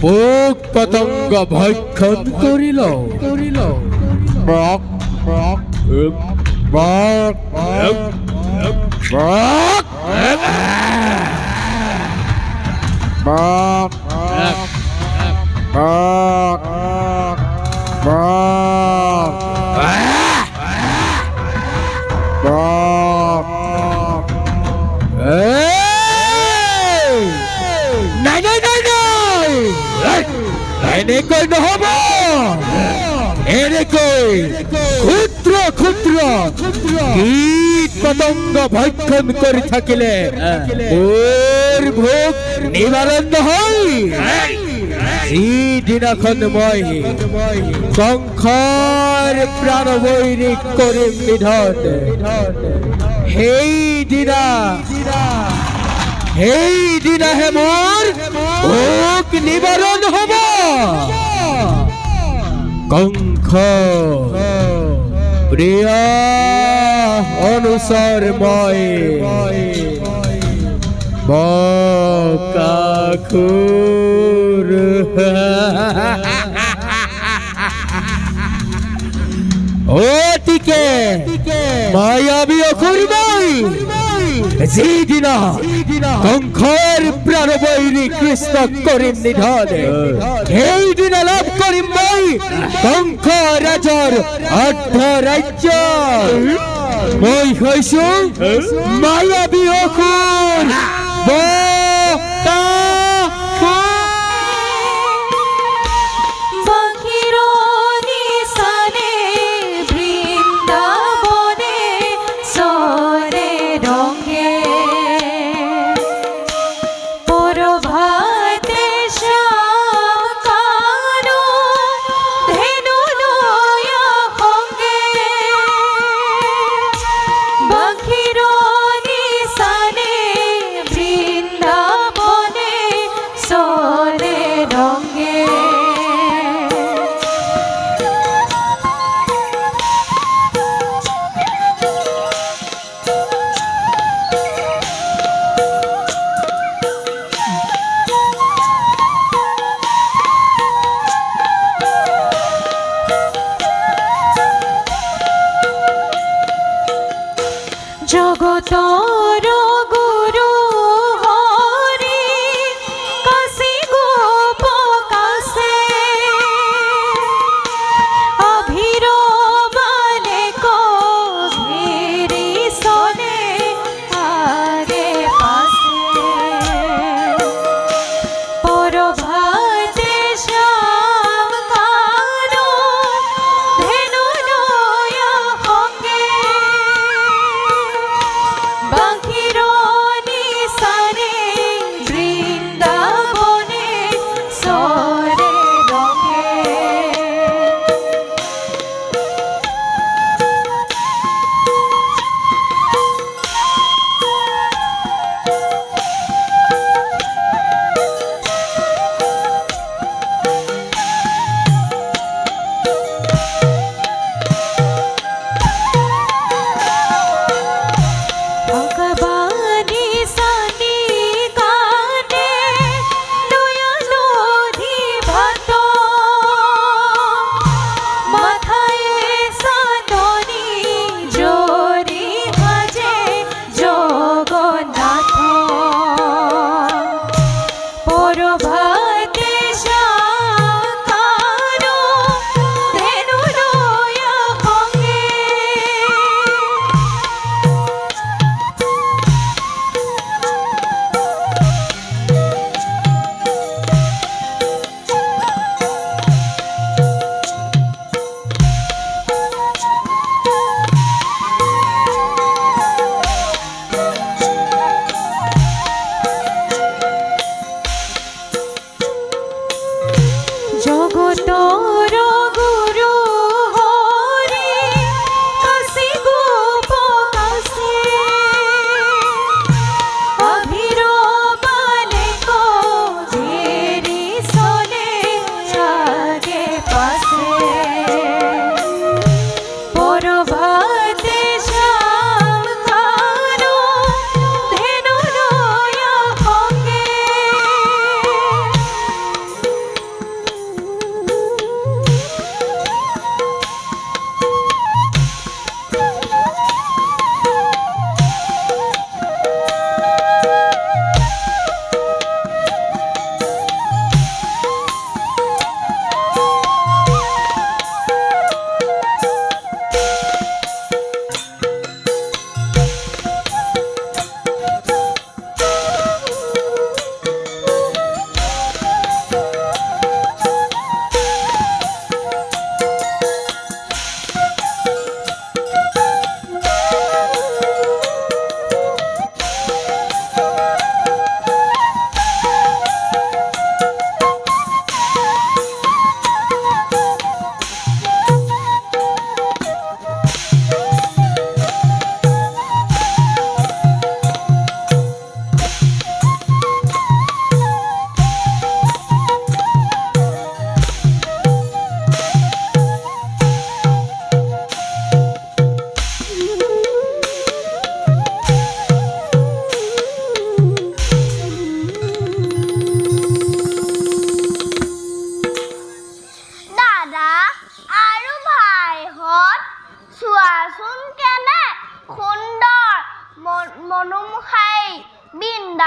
পোক পতঙ্গ ভক্ষণ করিল ক্ষুদ্র ক্ষুদ্র কীট পতঙ্গ ভক্ষণ করে থাকিলে ওর ভোগ নিবারণ হয়। দিনাক্ষণময় কঙ্খর প্রাণ বৈরিক করে নিধন। হেই দিনা হে মোর ভোগ নিবারণ হব। কঙ্খ প্রিয়া অনুসরময় বকাখুর ওটিকে মায়াবী অখুর নাই। যেদিনা কঙ্খর প্রাণ বৈরী কৃষ্ণ করিম নিধন, এই দিনা লাভ করিম মই কঙ্খ রাজর অর্ধ রাজ্য। মই হইছো মায়াবী অখুর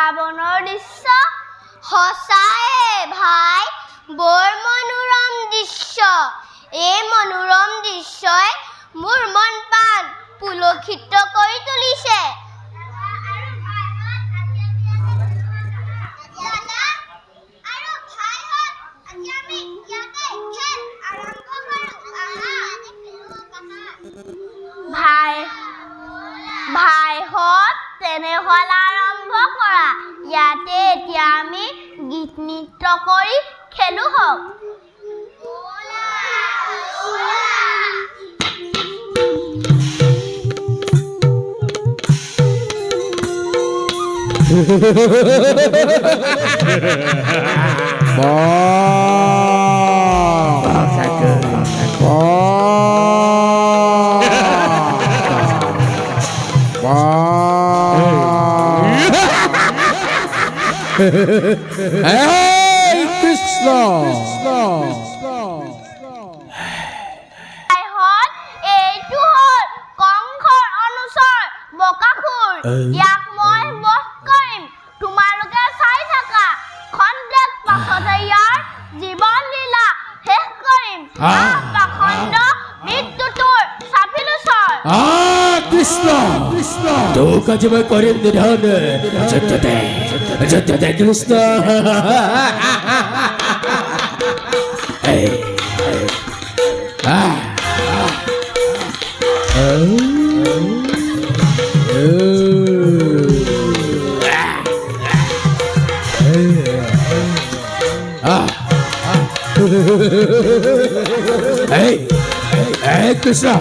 বৃন্দাবনৰ দৃশ্য সঁচায়ে ভাই বৰ মনোৰম দৃশ্য এই মনোৰম দৃশ্যই মোৰ মন প্ৰাণ পুলকিত কৰি তুলিছে ভাইহঁত তেনেহ'লে আৰম্ভ কৰা ইয়াতে এতিয়া আমি গীত নৃত্য কৰি খেলো হওক Hey Krishna এইটো হ'ল কংসৰ অনুচৰ বকাসুৰ ইয়াক মই বধ কৰিম তোমালোকে চাই থাকা খন্তেক পাছতে ইয়াৰ জীৱন লীলা শেষ কৰিম পাখণ্ড মৃত্যুটোৰ চাপিলোচৰ কৃষ্ণ তোক আজি মই কৰিম নিধন যতে Krishna Hey Krishna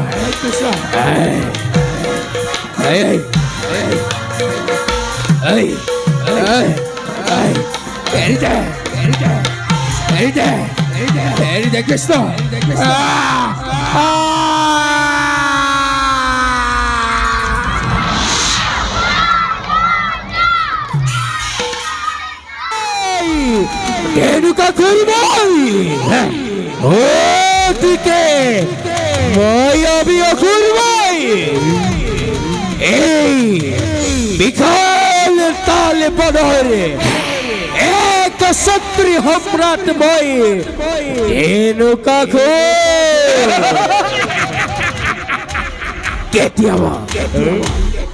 Hey Krishna Denuka kurmai Odike Mayavi kurmai Ei Mikhail Tale Padore Ek Satri Hamrat Boy Denuka kur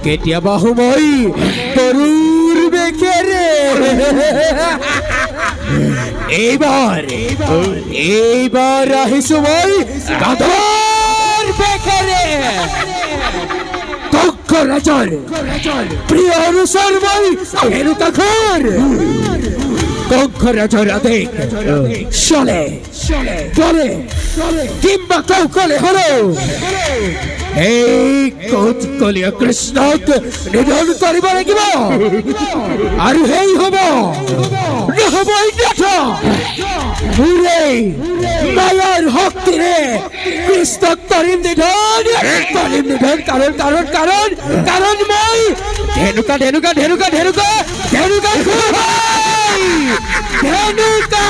Ketiaba humoi Torur bekere এইবার আহিছো মই গাধৰ বেকেৰে কক্ষ ৰাজৰ প্ৰিয় অনুচৰ মই হেৰুকা ঘৰ কক্ষ ৰাজৰ আদেশ চলে চলে কিম্বা কৌকলে হলো এই কৌতকলীয় কৃষ্ণক নিধন কৰিব লাগিব আৰু সেই হ'ব নহবই দেখা পুরে মায়ার শক্তিরে কৃষ্ণক কৰিম নিধন কারণ কারণ কারণ কারণ মই ধেনুকা ধেনুকা ধেনুকা ধেনুকা ধেনুকা ধেনুকা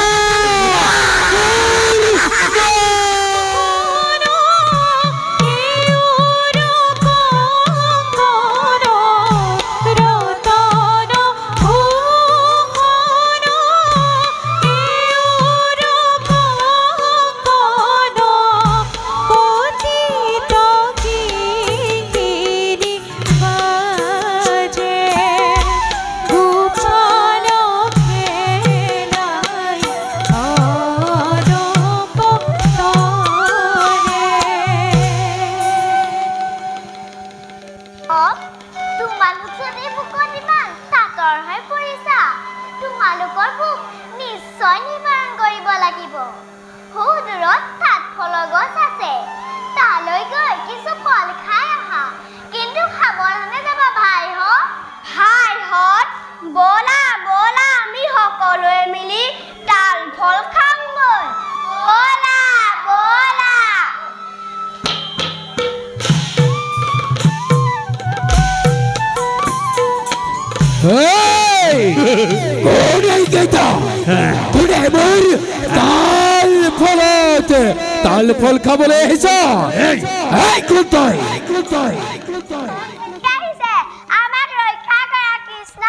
তোমালোকৰ ভোক নিশ্চয় নিবাৰণ কৰিব লাগিব দূৰত তাত ফলৰ গছ আছে তালৈ গৈ কিছু ফল খাই আহা কিন্তু সাৱধানে যাবা ভাইহঁত বলা বলা আমি সকলোৱে মিলি তাল ফল খামগৈ বলা বলা কোনে মোৰ তাল ফল খাবলৈ আহিছ কোন তই আমাক ৰক্ষা কৰা কৃষ্ণ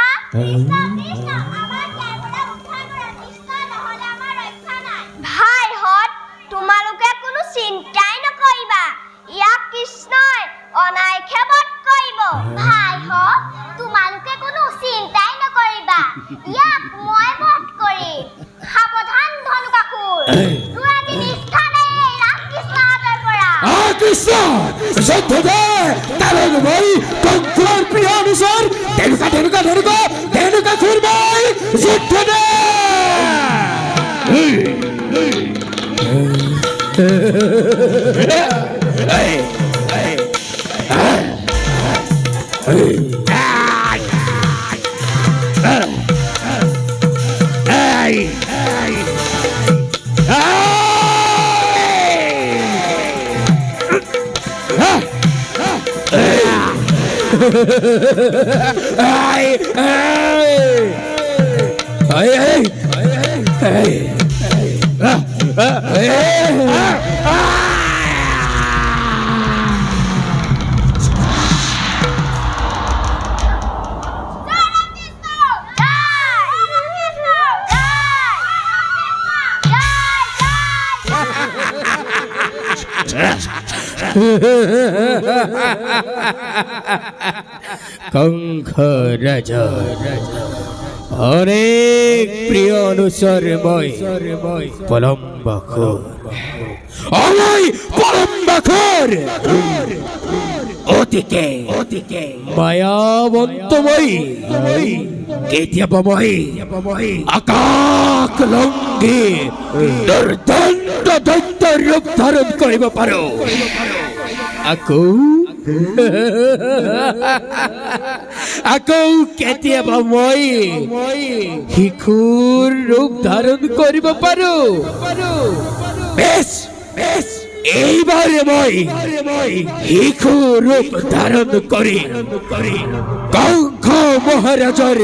ভাইহঁত, তোমালোকে কোনো চিন্তাই নকৰিবা। ইয়াক কৃষ্ণই অনায়াসে বধ কৰিব। ভাইহঁত, তোমালোকে কোনো চিন্তাই নকৰিবা। ইয়াক মই বধ কৰিম। সাৱধান ধনুকাসুৰ, তোৰ আজি নিষ্ঠা নাই এই ৰামকৃষ্ণহঁতৰ পৰা। কৃষ্ণ যুদ্ধ দে, কাৰণ মই কংসৰ প্ৰিয় অনুচৰ। ধেনুকা ধেনুকা ধনুকা ধেনুকা খুৰ মই যুদ্ধ দে। কংস রাজা অনেক প্রিয় অনুচর মই পলম্বাখর অময় পলম্বাখর অতিকে মায়াবন্তময়ী কেতিয়াবাময়ী আকাশ লংঘি দুৰ্দন্ত দৈত্য ৰূপ ধাৰণ কৰিব পাৰো। আকৌ কেতিয়াবা মই শিশুৰ ৰূপ ধাৰণ কৰিব পাৰো। বেছ এইবাৰে মই শিশু ৰূপ ধাৰণ কৰি কংস মহাৰাজৰ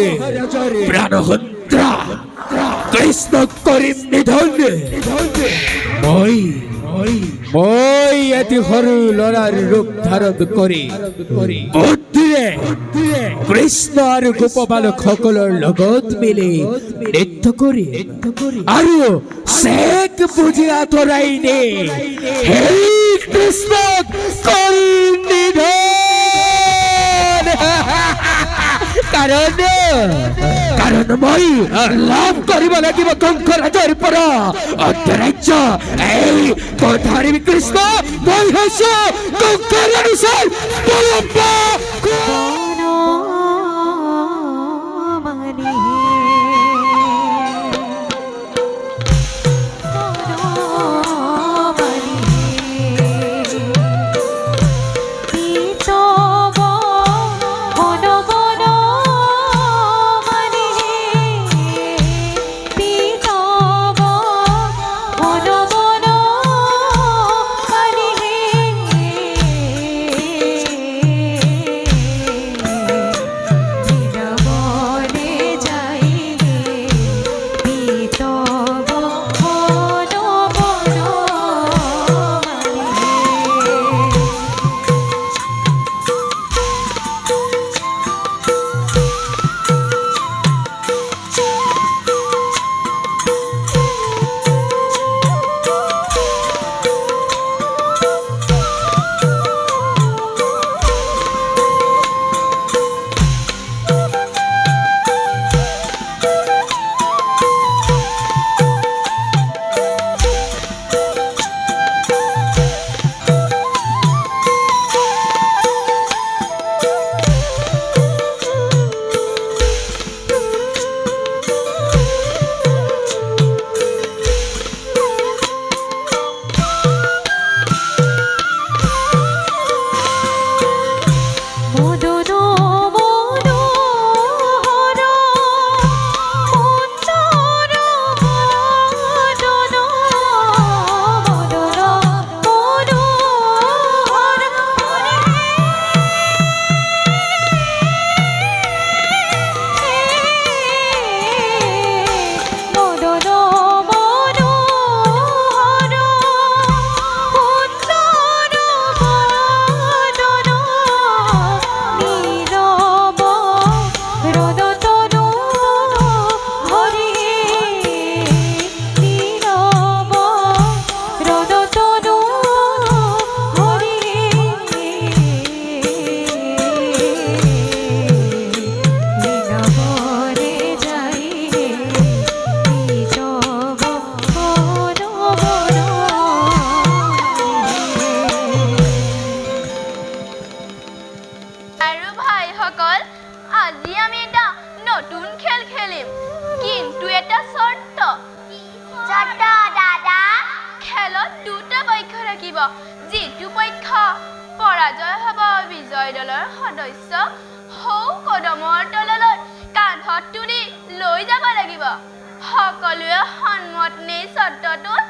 প্ৰাণহত্যা কৃষ্ণক কৰিম নিধন। মই এটি সৰু ল'ৰাৰ ৰূপ ধাৰণ কৰি বুদ্ধিৰে কৃষ্ণ আৰু গোপ বালকসকলৰ লগত মিলি নৃত্য কৰি আৰু চেক বুজি আঁতৰাই নে সেই কৃষ্ণক কৰিম নিধন। কাৰণ মই লাভ কৰিব লাগিব কংস ৰাজৰ পৰা অন্তৰাজ্য। এই কথাৰিবি কৃষ্ণ, মই হৈছো কংসৰ অনুচৰ পলম্বাখুৰ। খেল খেলিম কিন্তু এটা চৰ্ত চৰ্ত দাদা খেলত দুটা পক্ষ থাকিব যিটো পক্ষ পৰাজয় হ'ব বিজয় দলৰ সদস্য সৌ কদমৰ তললৈ কান্ধত তুলি লৈ যাব লাগিব সকলোৱে সন্মত নেই চৰ্তটোত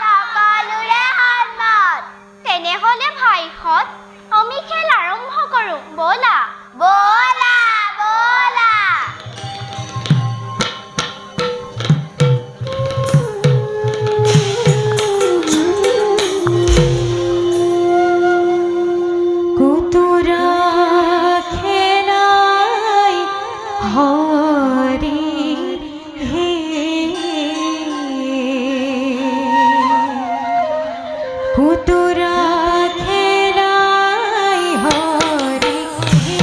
সকলোৰে সন্মত তেনেহ'লে ভাইহঁত আমি খেল আৰম্ভ কৰোঁ ব'লা ব'লা ব'লা কুতুরা খেলাই হরি হে কুতুরা খেলাই হরি হে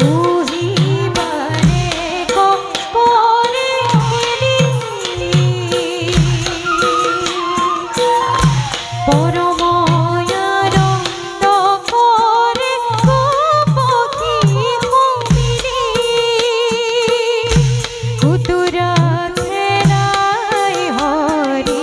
উহিবারে করে খেলি পরময়ানন্দ করে গোপতি হমিরে কুতুরা খেলাই হরি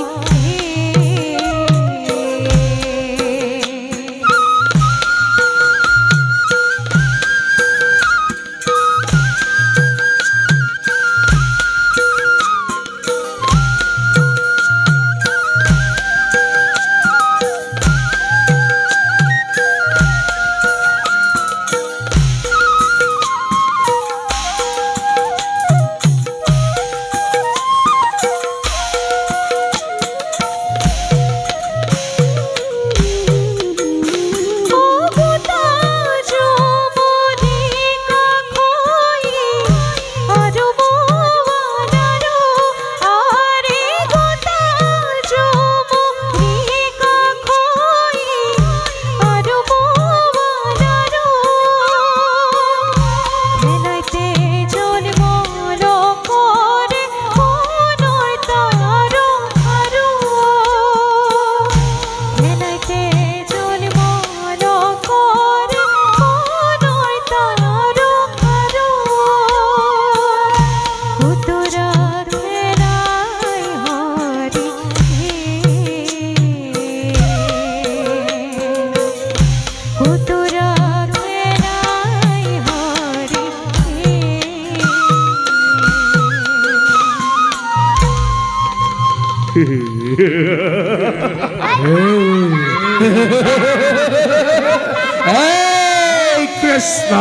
কুতুরা খেলাই হরি এই কৃষ্ণ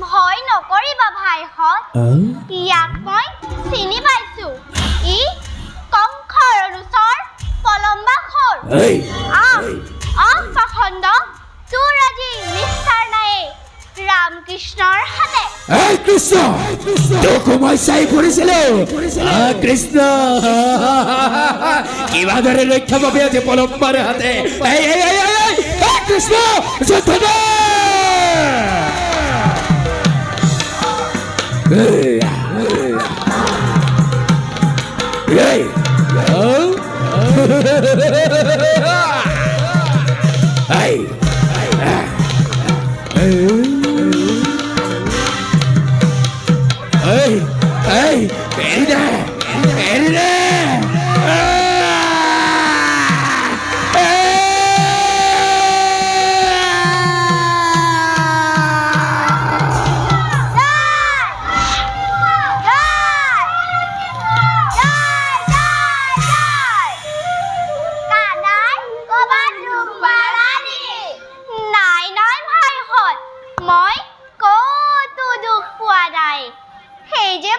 ভয় নকৰিবা ভাইহঁত ইয়াক মই চিনি পাইছো ই কংসৰ অনুচৰ পলম্বাসুৰ পাখণ্ড তোৰ আজি নিস্তাৰ নাই ৰামকৃষ্ণৰ হাতে এই কৃষ্ণ তোক মই চাই ফুৰিছিলো কৃষ্ণ কিবা দৰে ৰক্ষা পাবি আজি পলম্বাৰ হাতে এই এই এই এই এই কৃষ্ণ যুদ্ধ দে এই Hey! Hey! Eride! Eride!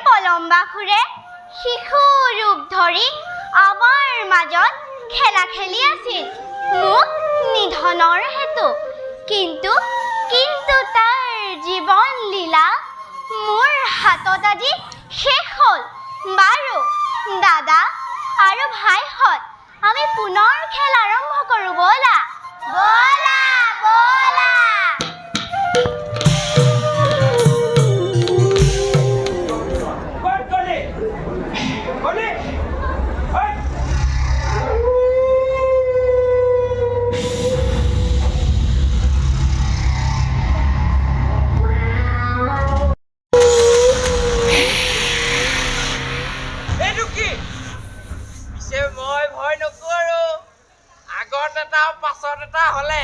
পলম্বাসুৰে শিশু ৰূপ ধৰি আমাৰ মাজত খেলা খেলি আছিল মোক নিধনৰ হেতু কিন্তু তাৰ জীৱন লীলা মোৰ হাতত আজি শেষ হ'ল বাৰু দাদা আৰু ভাইহঁত আমি পুনৰ খেল আৰম্ভ কৰোঁ ব'লা ব'লা ব'লা বিপদ এটা হলে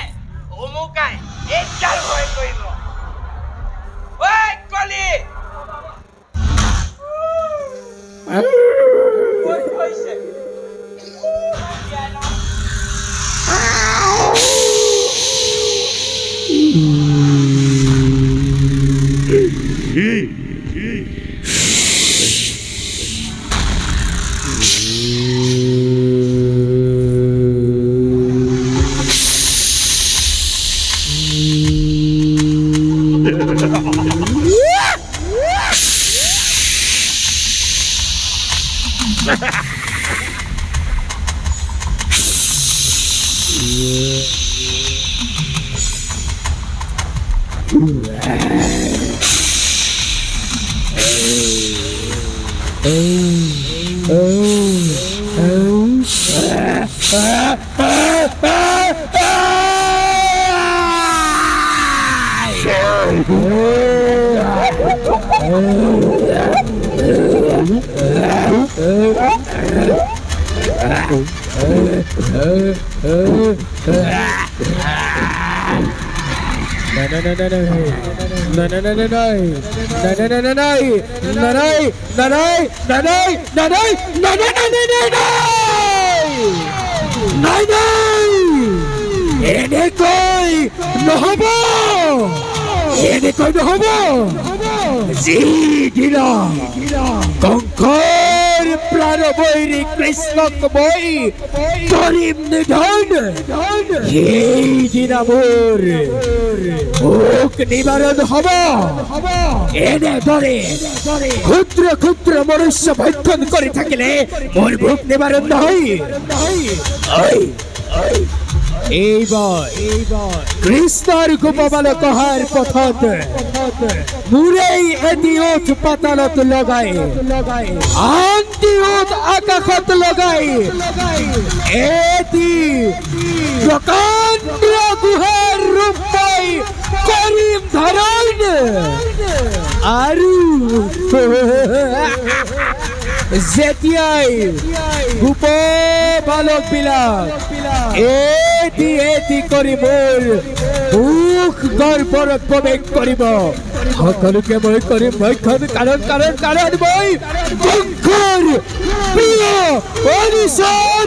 অমুকাই এইডাল ভয় কৰিব ঐ কলি ক'ত হৈছে? এনেকৈ নহব যিদিনা কংসৰ প্ৰাণবৈৰী কৃষ্ণক মই কৰিম নিধন সেইদিনা মোৰ ভোক নিবাৰণ হ'ব এনেদৰে ক্ষুদ্ৰ ক্ষুদ্ৰ মনুষ্য ভক্ষণ কৰি থাকিলে মোৰ ভোক নিবাৰণ নহয় এইবাৰ কৃষ্ণৰ গোপবালক অহাৰ পথত মোৰেই এটি ওঠ পাতালত লগাই আনটি ওঠ আকাশত লগাই এটি প্ৰকাণ্ড গুহাৰ ৰূপ পাই কৰিম ধাৰণ আৰু যেতিয়াই গোপ বালক বিলাক এটি কৰি মোৰ মুখ গৰ্ভত প্ৰৱেশ কৰিব সকলোকে মই কৰিম ভক্ষণ কাৰণ মই কংসৰ প্ৰিয় অনুচৰ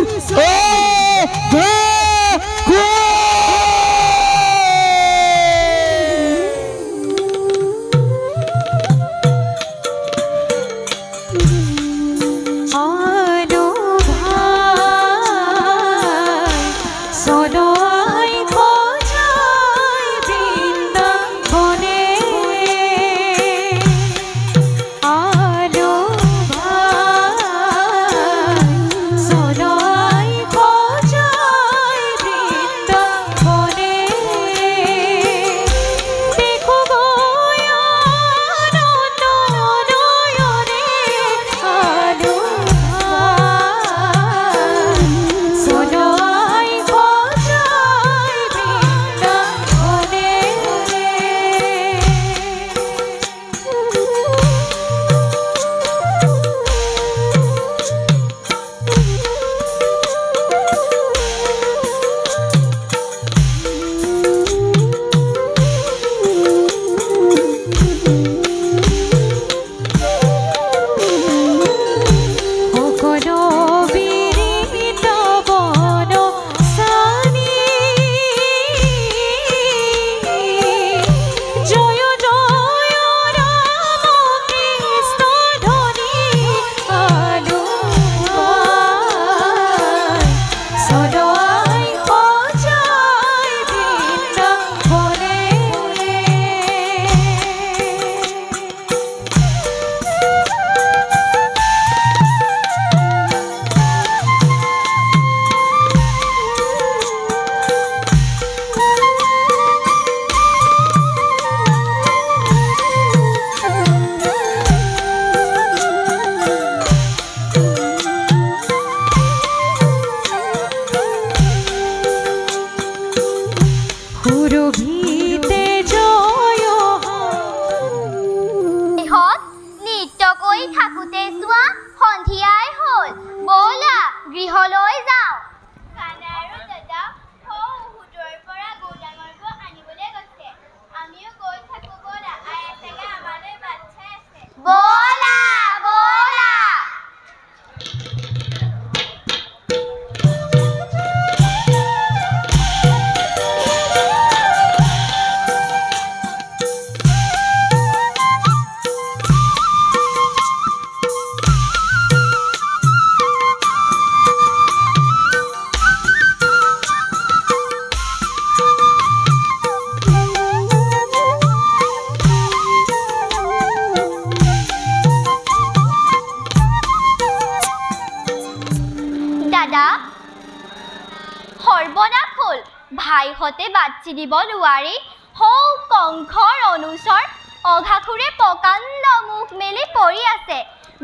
সৰ্বনাশ হ'ল ভাইহঁতে বাছি দিব নোৱাৰি হৌ কংসৰ অনুচৰ অঘাসুৰে প্ৰকাণ্ড মুখ মেলি পৰি আছে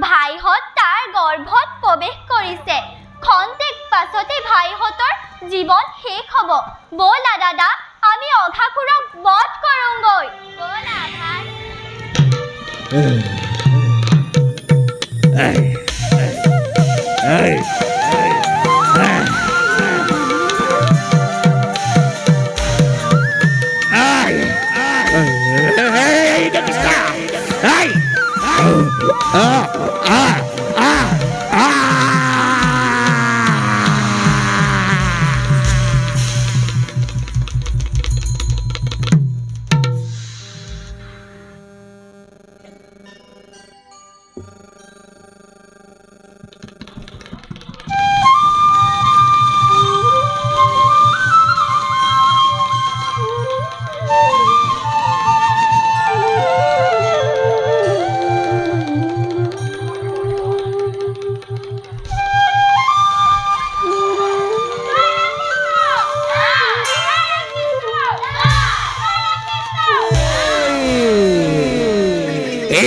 ভাইহঁত তাৰ গৰ্ভত প্ৰৱেশ কৰিছে খন্তেক পাছতে ভাইহঁতৰ জীৱন শেষ হ'ব ব'লা দাদা আমি অঘাসুৰক বধ কৰোঁগৈ ব'লা ভাই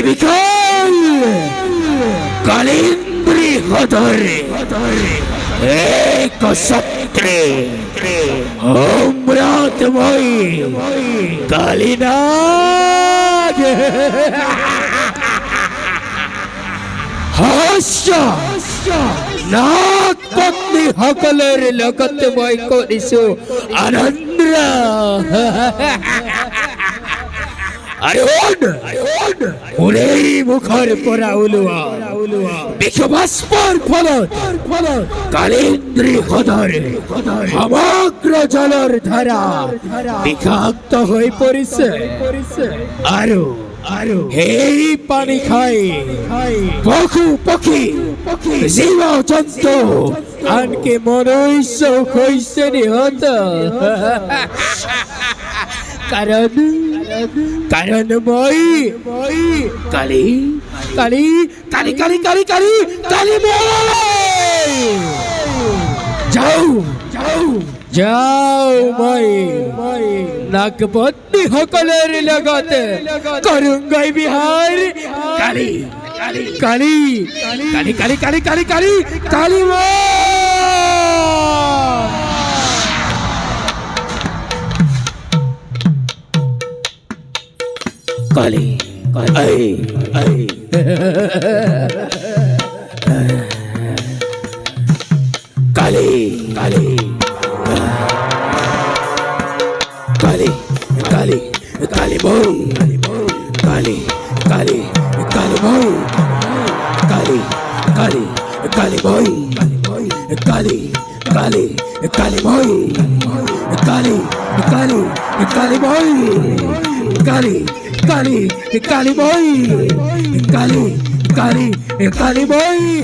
বিকল কালিন্দ্রী হদরে এক সত্রে অমৃতময়ী কালিনাগ হাস্য নাগ পত্নী সকলের লগতে মই কৰিছো আনন্দ ওৰেই মুখৰ পৰা ওলোৱা বিষবাষ্পৰ ফলত কালিন্দ্ৰী হ্ৰদৰ সমগ্ৰ জলৰ ধাৰা বিষাক্ত হৈ পৰিছে আৰু সেই পানী খাই পশু পক্ষী জীৱ জন্তু আনকি মনুষ্যও হৈছে নিহত কাৰণ মই কালি যাও মই নাগপত্নী সকলৰ লগতে কৰোঁগৈ বিহাৰ কালি Kali, ay, Kali, boy, Kali, boy, Kali, boy, Kali boy.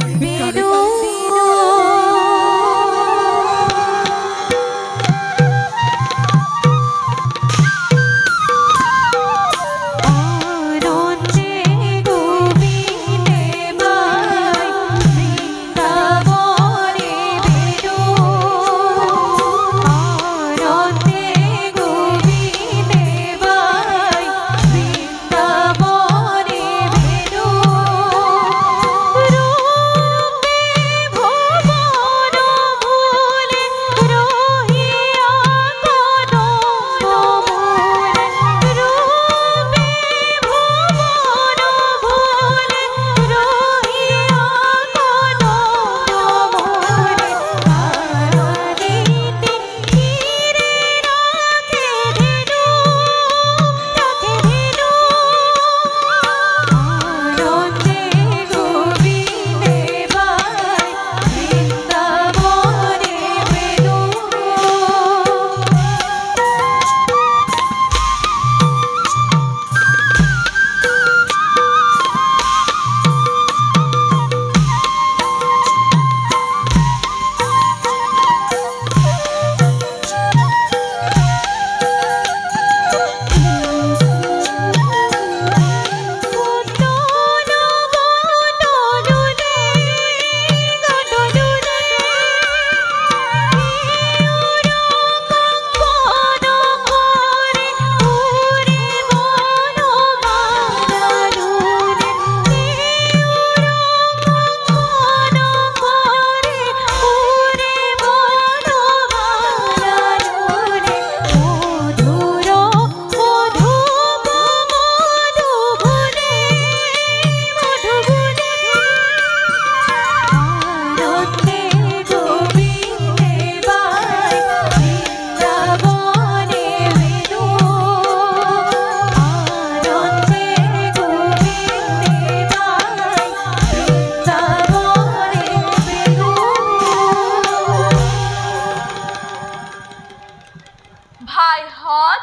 ভাইহঁত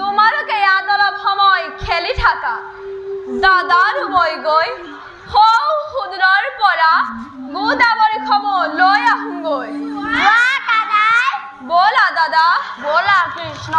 তোমালোকে ইয়াত অলপ সময় খেলি থাকা। দাদাৰ মই গৈ সৌ সুদূৰৰ পৰা গোদাবৰীসমূহ লৈ আহোঁগৈ। ব'লা দাদা, ব'লা কৃষ্ণ।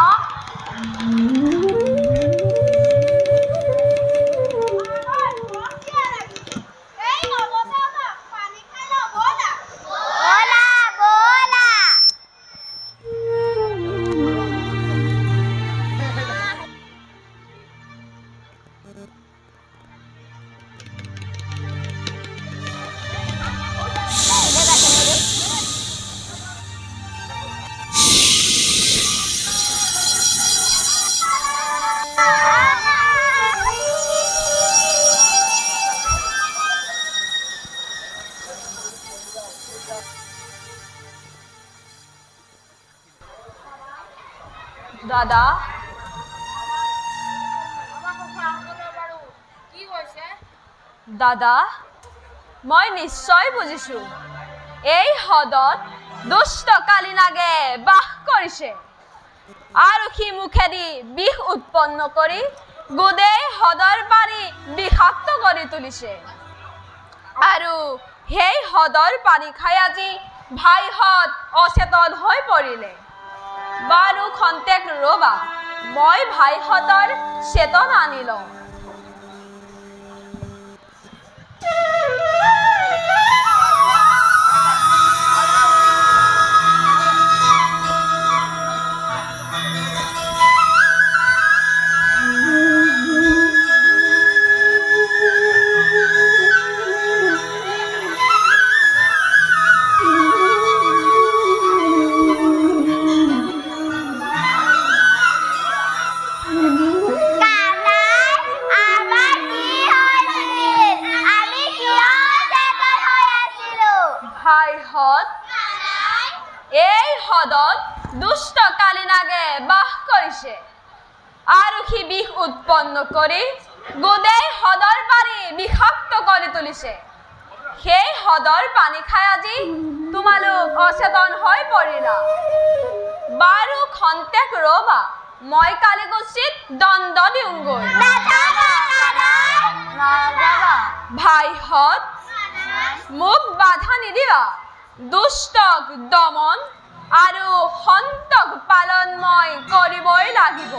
দাদা, দাদা, মই নিশ্চয় বুজিছো। এই হ্ৰদত দুষ্ট কালিনাগে বাস কৰিছে আৰু সি মুখেদি বিষ উৎপন্ন কৰি গোটেই হ্ৰদৰ পানী বিষাক্ত কৰি তুলিছে। আৰু সেই হ্ৰদৰ পানী খাই আজি ভাইহঁত অচেতন হৈ পৰিলে। বাৰু খন্তেক ৰ'বা, মই ভাইহঁতৰ চেতনা আনি লওঁ। ভাইহঁত, এই হ্ৰদত দুষ্ট কালিনাগে বাস কৰিছে আৰু সি বিষ উৎপন্ন কৰি গোটেই হ্ৰদৰ পানী বিষাক্ত কৰি তুলিছে। সেই হ্ৰদৰ পানী খাই আজি তোমালোক অচেতন হৈ পৰিলা। বাৰু খন্তেক ৰ'বা, মই কালিকুচিত দণ্ড দিওঁগৈ। ভাইহঁত, মোক বাধা নিদিবা। দুষ্টক দমন আৰু সন্তক পালন মই কৰিবই লাগিব।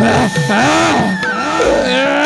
আহ, আহ,